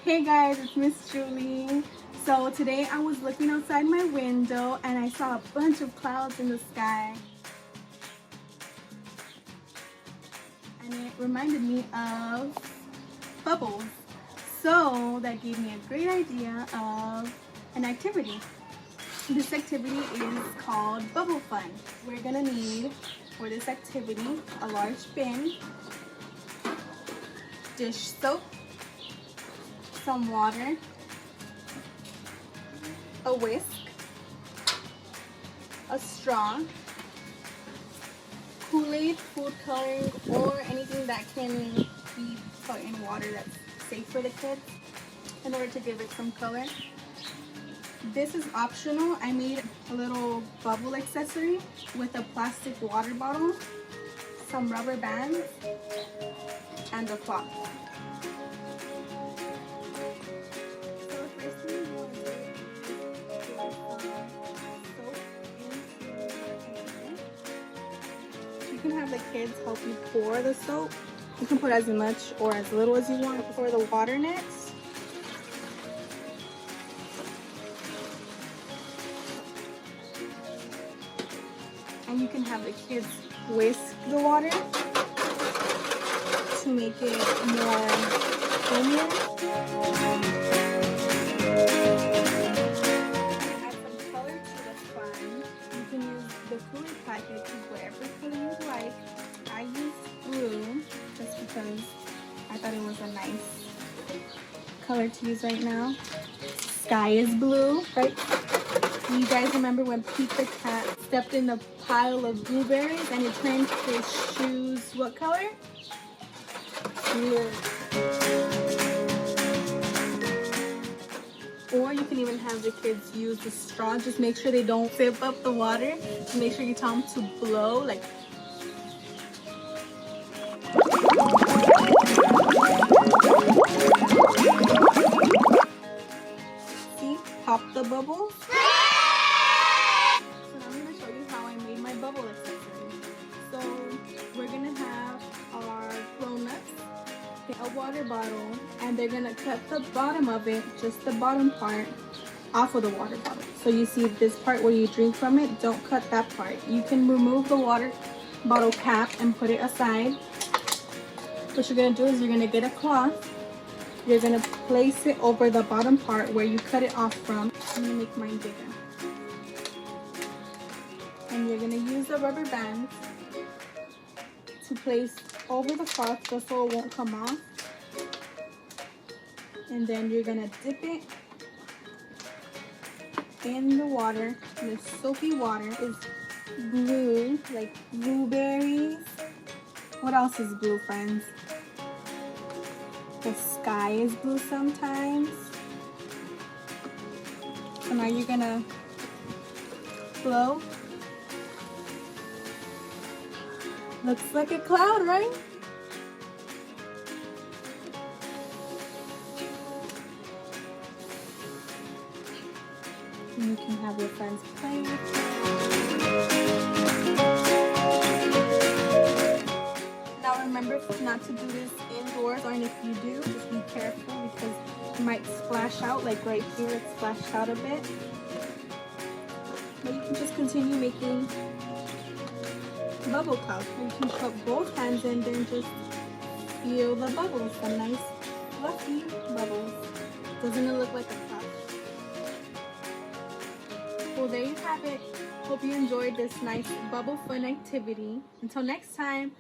Hey guys, it's Miss Julie. So today I was looking outside my window and I saw a bunch of clouds in the sky. And it reminded me of bubbles. So that gave me a great idea of an activity. This activity is called Bubble Fun. We're gonna need for this activity a large bin, dish soap, some water, a whisk, a straw, Kool-Aid, food coloring, or anything that can be put in water that's safe for the kids in order to give it some color. This is optional. I made a little bubble accessory with a plastic water bottle, some rubber bands, and a cloth. You can have the kids help you pour the soap. You can put as much or as little as you want. For the water next, and you can have the kids whisk the water to make it more foamier. Add some color to the fun. You can use the Kool-Aid packet to whatever color you like. I used blue just because I thought it was a nice color to use right now. Sky is blue, right? You guys remember when Pete the cat stepped in the pile of blueberries and it turned his shoes what color? Blue. Or you can even have the kids use the straw. Just make sure they don't sip up the water. Make sure you tell them to blow, like. See? Pop the bubbles. Bubble accessory. So we're gonna have our grown-ups get a water bottle and they're gonna cut the bottom of it, just the bottom part, off of the water bottle. So you see this part where you drink from it, don't cut that part. You can remove the water bottle cap and put it aside. What you're gonna do is you're gonna get a cloth, you're gonna place it over the bottom part where you cut it off from. I'm gonna make mine bigger. And you're gonna use the rubber bands to place over the cloth just so it won't come off. And then you're gonna dip it in the water. The soapy water is blue, like blueberries. What else is blue, friends? The sky is blue sometimes. So now you're gonna blow. Looks like a cloud, right? And you can have your friends play. Now remember not to do this indoors, or if you do, just be careful because it might splash out, like right here it splashed out a bit. But you can just continue making bubble clouds. You can put both hands in there and just feel the bubbles, some nice fluffy bubbles. Doesn't it look like a cloud? Well, there you have it. Hope you enjoyed this nice bubble fun activity. Until next time.